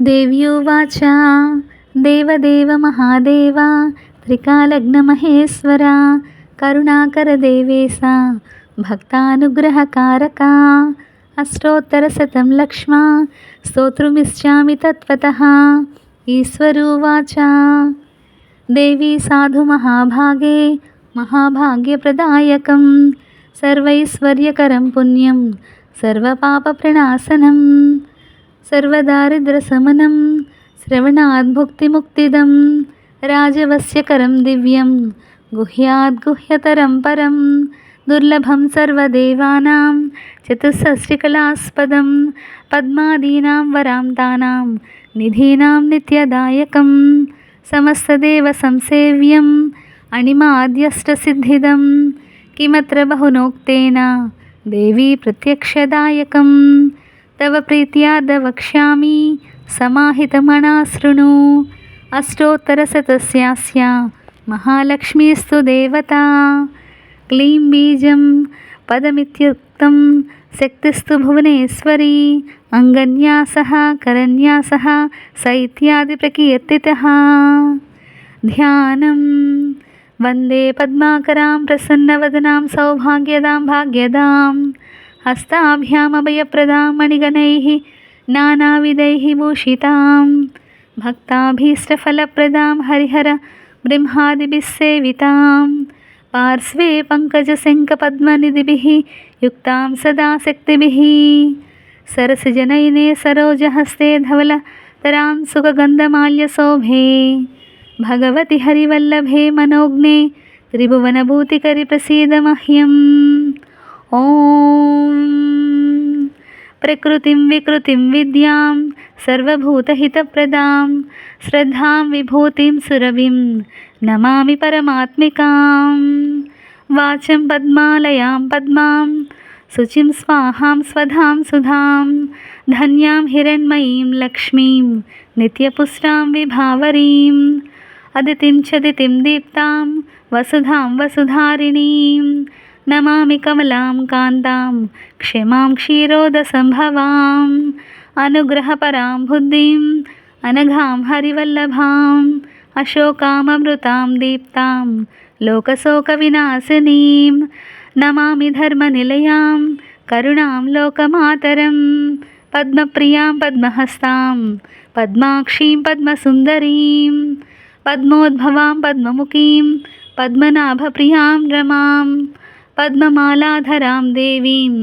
देव्युवाच देवदेव महादेव त्रिकालग्नमहेश्वर करुणाकरदेवेशा भक्तानुग्रहकारका अष्टोत्तरशतं लक्ष्मा स्तोतुमिच्छामि तत्त्वतः। ईश्वरोवाच देवी साधु महाभागे महाभाग्यप्रदायकं सर्वैश्वर्यकरं पुण्यं सर्वपापप्रणाशनं सर्वदारिद्र्यशमनं श्रवणाद्भुक्तिमुक्तिदं राजवस्यकरं दिव्यं गुह्याद्गुह्यतरं परं दुर्लभं सर्वदेवानां चतुष्षष्टिकलास्पदं पद्मादीनां वरान्तानां निधीनां नित्यदायकं समस्तदेवसंसेव्यम् अणिमाद्यष्टसिद्धिदं किमत्र बहुनोक्तेन देवी प्रत्यक्षदायकं तव प्रीत्याद् वक्ष्यामि समाहितमना शृणु। अष्टोत्तरशतस्यास्य महालक्ष्मीस्तु देवता क्लीं बीजं पदमित्युक्तं शक्तिस्तु भुवनेश्वरी अङ्गन्यासः करन्यासः स इत्यादि प्रकीर्तितः। ध्यानं वन्दे पद्माकरां प्रसन्नवदनां सौभाग्यदां भाग्यदां हस्ताभ्यामभयप्रदां मणिगणैः नानाविधैः भूषितां भक्ताभीष्टफलप्रदां हरिहर ब्रह्मादिभिः सेवितां पार्श्वे पङ्कजशङ्खपद्मनिधिभिः युक्तां सदा शक्तिभिः सरसजनयने सरोजहस्ते धवलतरां सुगन्धमाल्यशोभे भगवति हरिवल्लभे मनोज्ञे त्रिभुवनभूतिकरि प्रसीद मह्यम्। ॐ प्रकृतिं विकृतिं विद्यां सर्वभूतहितप्रदां श्रद्धां विभूतिं सुरभिं नमामि परमात्मिकां। वाचं पद्मालयां पद्मां शुचिं स्वाहां स्वधां सुधां धन्यां हिरण्मयीं लक्ष्मीं नित्यपुष्टां विभावरीं अदितिं च दितिं दीप्तां वसुधां वसुधारिणीं नमामि कमलां कान्तां क्षमां क्षीरोदसम्भवाम् अनुग्रहपरां बुद्धिं अनघां हरिवल्लभाम् अशोकाममृतां दीप्तां लोकशोकविनाशिनीं नमामि धर्मनिलयां करुणां लोकमातरं पद्मप्रियां पद्महस्तां पद्माक्षीं पद्मसुन्दरीं पद्मोद्भवां पद्ममुखीं पद्मनाभप्रियां रमां पद्ममालाधरां देवीं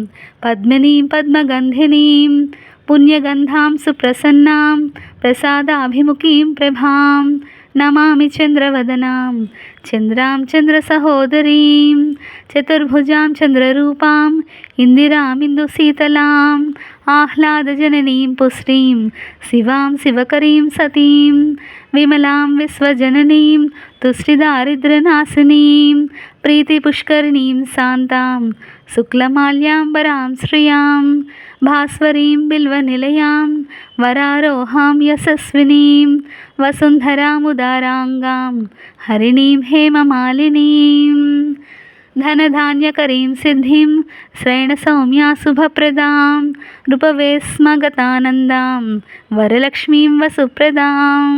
पद्मिनीं पद्मगन्धिनीं पुण्यगन्धां सुप्रसन्नां प्रसादाभिमुखीं प्रभां नमामि चन्द्रवदनां चन्द्रां चन्द्रसहोदरीं चतुर्भुजां चन्द्ररूपां इन्दिरामिन्दुशीतलाम् आह्लादजननीं पुष्टिं शिवां शिवकरीं सतीं विमलां विश्वजननीं तुष्टिदारिद्र्यनाशिनीं प्रीतिपुष्करिणीं शान्तां शुक्लमाल्याम्बरां श्रियां भास्वरीं बिल्वनिलयां वरारोहां यशस्विनीं वसुन्धरामुदाराङ्गां हरिणीं हेममालिनीं धनधान्यकरीं सिद्धिं श्रयणसौम्या शुभप्रदां रूपवेस्मगतानन्दां वरलक्ष्मीं वसुप्रदां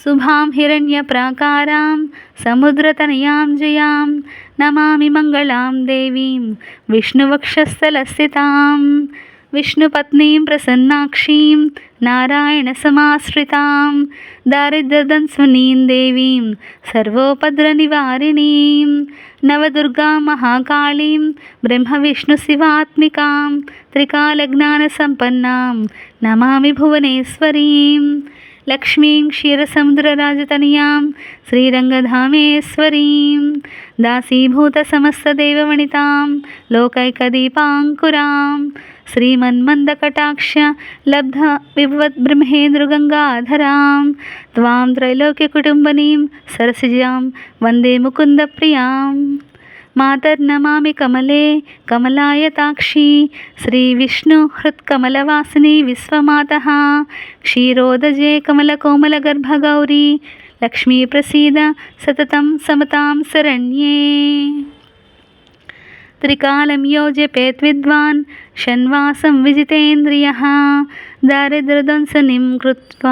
शुभां हिरण्यप्राकारां समुद्रतनयां जयां नमामि मङ्गलां देवीं विष्णुवक्षस्थलस्थितां विष्णुपत्नीं प्रसन्नाक्षीं नारायणसमाश्रितां दारिद्र्यदंशनीं देवीं सर्वोपद्रनिवारिणीं नवदुर्गां महाकालीं ब्रह्मविष्णुशिवात्मिकां त्रिकालज्ञानसम्पन्नां नमामि भुवनेश्वरीं लक्ष्मीं क्षीरसमुद्रराजतनयां श्रीरङ्गधामेश्वरीं दासीभूतसमस्तदेववनितां लोकैकदीपाङ्कुरां श्रीमन्मन्दकटाक्ष लब्ध विभवद्ब्रह्मेन्द्रगङ्गाधरां त्वां त्रैलोक्यकुटुम्बनीं सरसिजां वन्दे मुकुन्दप्रियां मातर्नमामि कमले कमलायताक्षी श्रीविष्णुहृत्कमलवासिनी विश्वमातः क्षीरोदजे कमलकोमलगर्भगौरी लक्ष्मीप्रसीद सततं समतां शरण्ये। रात्रिकालं यो जपेत् विद्वान् षण्वासं विजितेन्द्रियः दारिद्र्यदंसनं कृत्वा